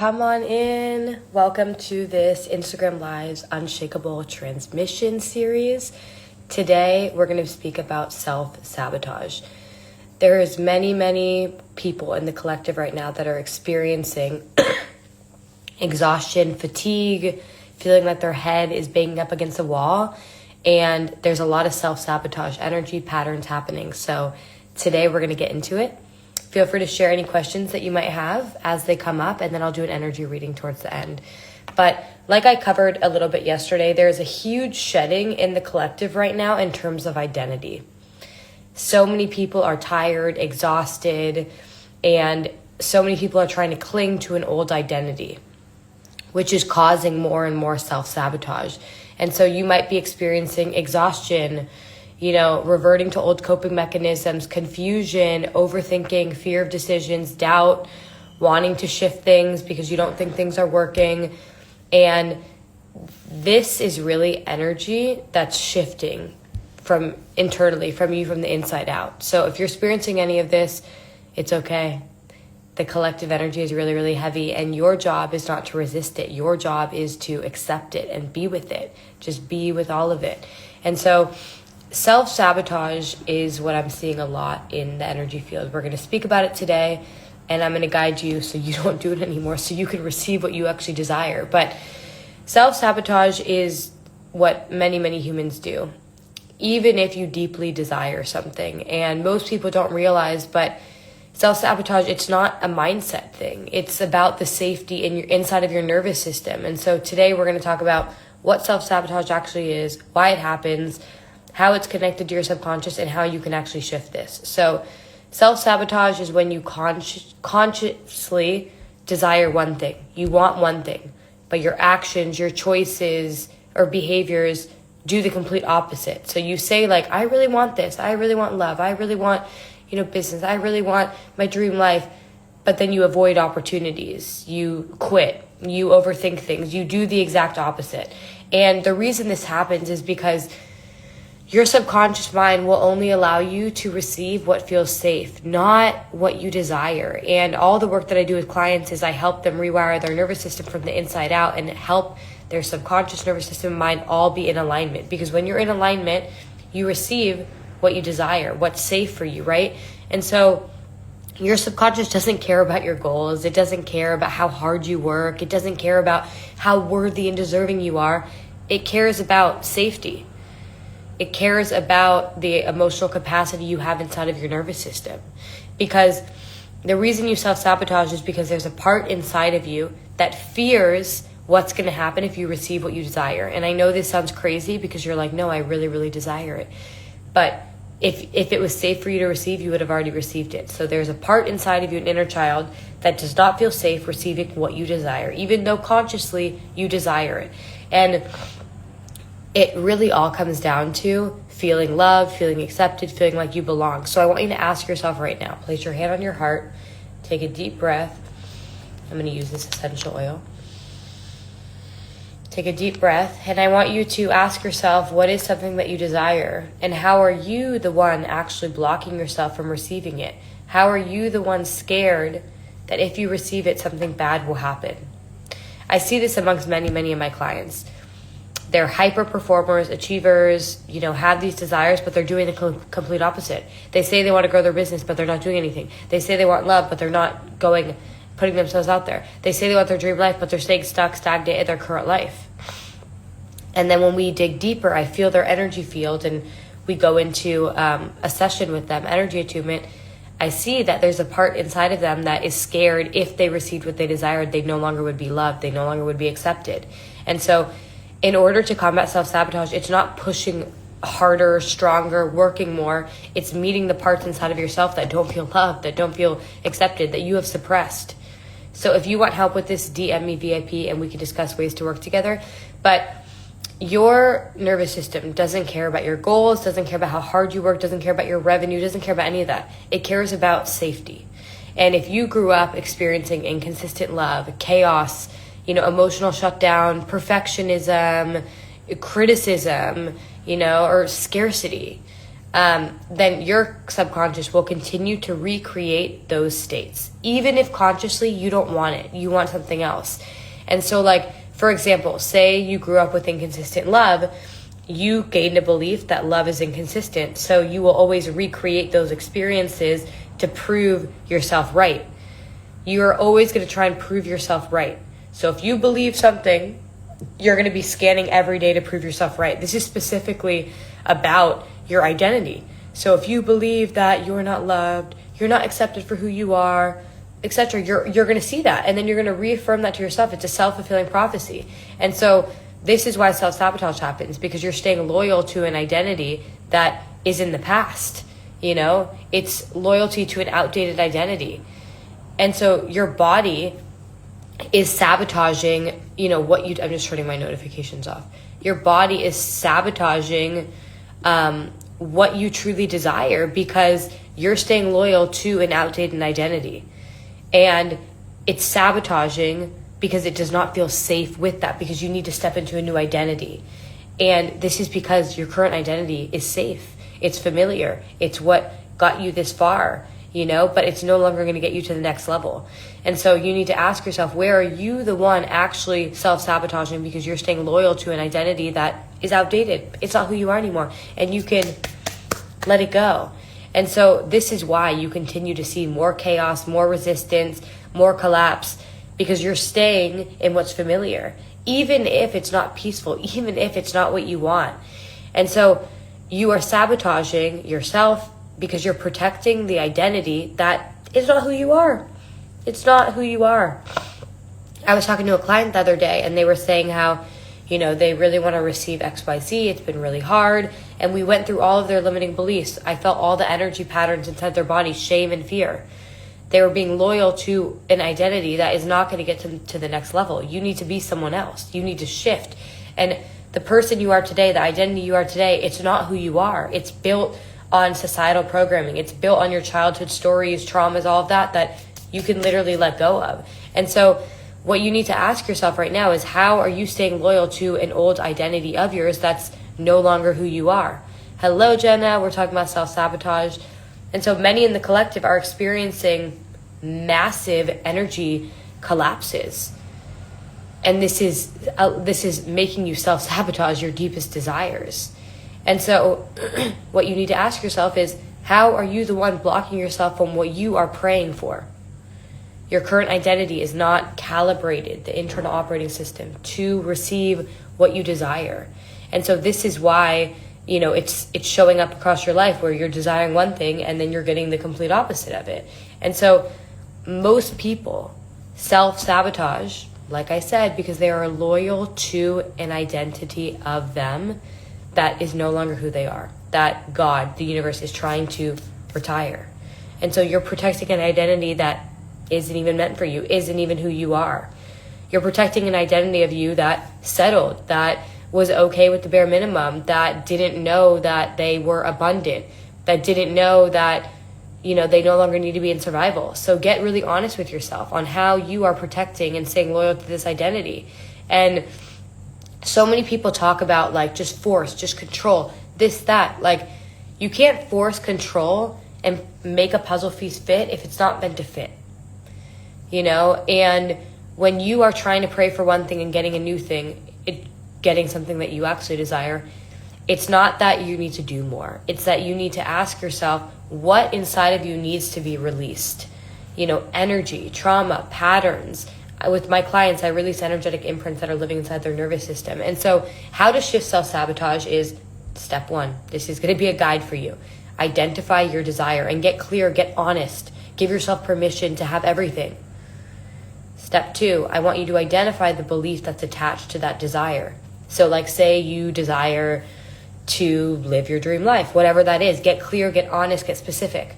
Come on in. Welcome to this Instagram Live's Unshakable Transmission series. Today, we're going to speak about self-sabotage. There is many people in the collective right now that are experiencing exhaustion, fatigue, feeling like their head is banging up against a wall. And there's a lot of self-sabotage energy patterns happening. So today, we're going to get into it. Feel free to share any questions that you might have as they come up, and then I'll do an energy reading towards the end. But like I covered a little bit yesterday, there's a huge shedding in the collective right now in terms of identity. So many people are tired, exhausted, and so many people are trying to cling to an old identity, which is causing more and more self-sabotage. And so you might be experiencing exhaustion, reverting to old coping mechanisms, confusion, overthinking, fear of decisions, doubt, wanting to shift things because you don't think things are working. And this is really energy that's shifting from internally, from you, from the inside out. So if you're experiencing any of this, it's okay. The collective energy is really heavy, and your job is not to resist it. Your job is to accept it and be with it. Just be with all of it. And so self-sabotage is what I'm seeing a lot in the energy field. We're going to speak about it today, and I'm going to guide you so you don't do it anymore, so you can receive what you actually desire. But self-sabotage is what many humans do, even if you deeply desire something. And most people don't realize, but self-sabotage, it's not a mindset thing. It's about the safety inside of your nervous system. And so today we're going to talk about what self-sabotage actually is, why it happens, how it's connected to your subconscious, and how you can actually shift this. So self-sabotage is when you consciously desire one thing. You want one thing, but your actions, your choices, or behaviors do the complete opposite. So you say, like, I really want this. I really want love. I really want, business. I really want my dream life. But then you avoid opportunities. You quit. You overthink things. You do the exact opposite. And the reason this happens is because your subconscious mind will only allow you to receive what feels safe, not what you desire. And all the work that I do with clients is I help them rewire their nervous system from the inside out and help their subconscious nervous system and mind all be in alignment. Because when you're in alignment, you receive what you desire, what's safe for you, right? And so your subconscious doesn't care about your goals. It doesn't care about how hard you work. It doesn't care about how worthy and deserving you are. It cares about safety. It cares about the emotional capacity you have inside of your nervous system. Because the reason you self-sabotage is because there's a part inside of you that fears what's going to happen if you receive what you desire. And I know this sounds crazy because you're like, no, I really desire it. But if it was safe for you to receive, you would have already received it. So there's a part inside of you, an inner child, that does not feel safe receiving what you desire, even though consciously you desire it. And it really all comes down to feeling loved, feeling accepted, feeling like you belong. So I want you to ask yourself right now, place your hand on your heart, take a deep breath. I'm going to use this essential oil. Take a deep breath, and I want you to ask yourself, what is something that you desire? And how are you the one actually blocking yourself from receiving it? How are you the one scared that if you receive it, something bad will happen? I see this amongst many of my clients. They're hyper performers, achievers, have these desires, but they're doing the complete opposite. They say they want to grow their business, but they're not doing anything. They say they want love, but they're not putting themselves out there. They say they want their dream life, but they're staying stagnant in their current life. And then when we dig deeper, I feel their energy field, and we go into a session with them, energy attunement. I see that there's a part inside of them that is scared if they received what they desired, they no longer would be loved. They no longer would be accepted. And so in order to combat self-sabotage, it's not pushing harder, stronger, working more. It's meeting the parts inside of yourself that don't feel loved, that don't feel accepted, that you have suppressed. So if you want help with this, DM me VIP and we can discuss ways to work together. But your nervous system doesn't care about your goals, doesn't care about how hard you work, doesn't care about your revenue, doesn't care about any of that. It cares about safety. And if you grew up experiencing inconsistent love, chaos, emotional shutdown, perfectionism, criticism, or scarcity, then your subconscious will continue to recreate those states. Even if consciously you don't want it, you want something else. And so like, for example, say you grew up with inconsistent love, you gained a belief that love is inconsistent. So you will always recreate those experiences to prove yourself right. You're always going to try and prove yourself right. So if you believe something, you're going to be scanning every day to prove yourself right. This is specifically about your identity. So if you believe that you're not loved, you're not accepted for who you are, etc., you're going to see that. And then you're going to reaffirm that to yourself. It's a self-fulfilling prophecy. And so this is why self-sabotage happens, because you're staying loyal to an identity that is in the past. You know, it's loyalty to an outdated identity. And so your body is sabotaging, you know, I'm just turning my notifications off. Your body is sabotaging what you truly desire because you're staying loyal to an outdated identity. And it's sabotaging because it does not feel safe with that, because you need to step into a new identity. And this is because your current identity is safe. It's familiar. It's what got you this far, you know, but it's no longer going to get you to the next level. And so you need to ask yourself, where are you the one actually self-sabotaging because you're staying loyal to an identity that is outdated? It's not who you are anymore. And you can let it go. And so this is why you continue to see more chaos, more resistance, more collapse, because you're staying in what's familiar, even if it's not peaceful, even if it's not what you want. And so you are sabotaging yourself because you're protecting the identity that is not who you are. It's not who you are. I was talking to a client the other day, and they were saying how, you know, they really want to receive XYZ. It's been really hard. And we went through all of their limiting beliefs. I felt all the energy patterns inside their body, shame and fear. They were being loyal to an identity that is not going to get them to the next level. You need to be someone else. You need to shift. And the person you are today, the identity you are today, it's not who you are. It's built on societal programming. It's built on your childhood stories, traumas, all of that you can literally let go of. And so what you need to ask yourself right now is, how are you staying loyal to an old identity of yours that's no longer who you are? Hello, Jenna. We're talking about self-sabotage. And so many in the collective are experiencing massive energy collapses. And this is making you self-sabotage your deepest desires. And so what you need to ask yourself is, how are you the one blocking yourself from what you are praying for? Your current identity is not calibrated, the internal operating system, to receive what you desire. And so this is why, you know, it's showing up across your life where you're desiring one thing and then you're getting the complete opposite of it. And so most people self-sabotage, like I said, because they are loyal to an identity of them that is no longer who they are, that God, the universe, is trying to retire. And so you're protecting an identity that isn't even meant for you, isn't even who you are. You're protecting an identity of you that settled, that was okay with the bare minimum, that didn't know that they were abundant, that didn't know that, you know, they no longer need to be in survival. So get really honest with yourself on how you are protecting and staying loyal to this identity. And so many people talk about like just force, just control, this, that. Like, you can't force control and make a puzzle piece fit if it's not meant to fit. You know, and when you are trying to pray for one thing and getting a new thing, getting something that you actually desire, it's not that you need to do more. It's that you need to ask yourself, what inside of you needs to be released? You know, energy, trauma, patterns. With my clients, I release energetic imprints that are living inside their nervous system. And so how to shift self-sabotage is step one. This is going to be a guide for you. Identify your desire and get clear, get honest. Give yourself permission to have everything. Step two, I want you to identify the belief that's attached to that desire. So like, say you desire to live your dream life, whatever that is, get clear, get honest, get specific.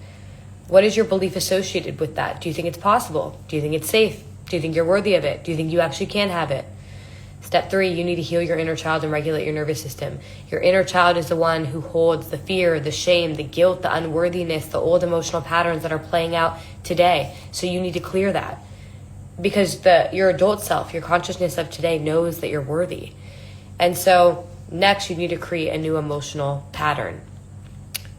What is your belief associated with that? Do you think it's possible? Do you think it's safe? Do you think you're worthy of it? Do you think you actually can have it? Step three, you need to heal your inner child and regulate your nervous system. Your inner child is the one who holds the fear, the shame, the guilt, the unworthiness, the old emotional patterns that are playing out today. So you need to clear that. Because your adult self, your consciousness of today knows that you're worthy. And so next you need to create a new emotional pattern.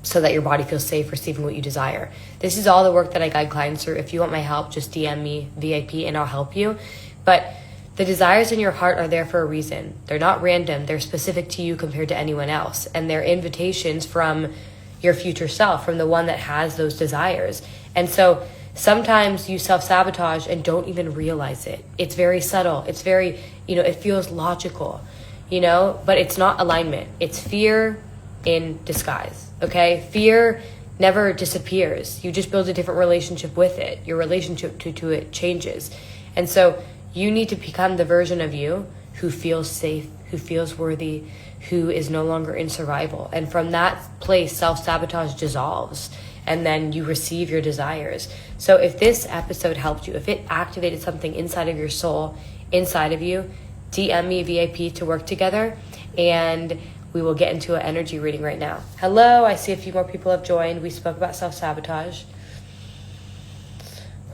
so that your body feels safe receiving what you desire. This is all the work that I guide clients through. If you want my help, just DM me VIP and I'll help you. But the desires in your heart are there for a reason. They're not random. They're specific to you compared to anyone else. And they're invitations from your future self, from the one that has those desires. And so sometimes you self-sabotage and don't even realize it. It's very subtle. It's very, it feels logical, but it's not alignment. It's fear in disguise, okay? Fear never disappears. You just build a different relationship with it. Your relationship to it changes. And so you need to become the version of you who feels safe, who feels worthy, who is no longer in survival. And from that place, self-sabotage dissolves, and then you receive your desires. So if this episode helped you, if it activated something inside of your soul, inside of you, DM me VIP to work together, and we will get into an energy reading right now. Hello, I see a few more people have joined. We spoke about self-sabotage.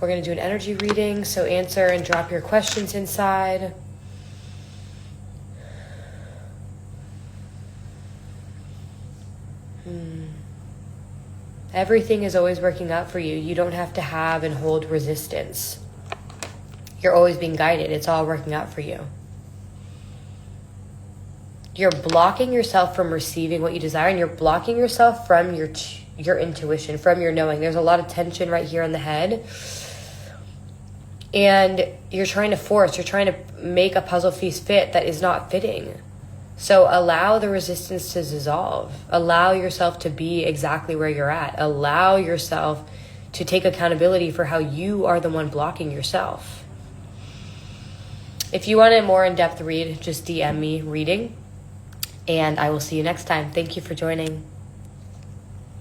We're going to do an energy reading, so answer and drop your questions inside. Everything is always working out for you. You don't have to have and hold resistance. You're always being guided. It's all working out for you. You're blocking yourself from receiving what you desire, and you're blocking yourself from your intuition, from your knowing. There's a lot of tension right here in the head. And you're trying to make a puzzle piece fit that is not fitting. So allow the resistance to dissolve. Allow yourself to be exactly where you're at. Allow yourself to take accountability for how you are the one blocking yourself. If you want a more in-depth read, just DM me reading. And I will see you next time. Thank you for joining.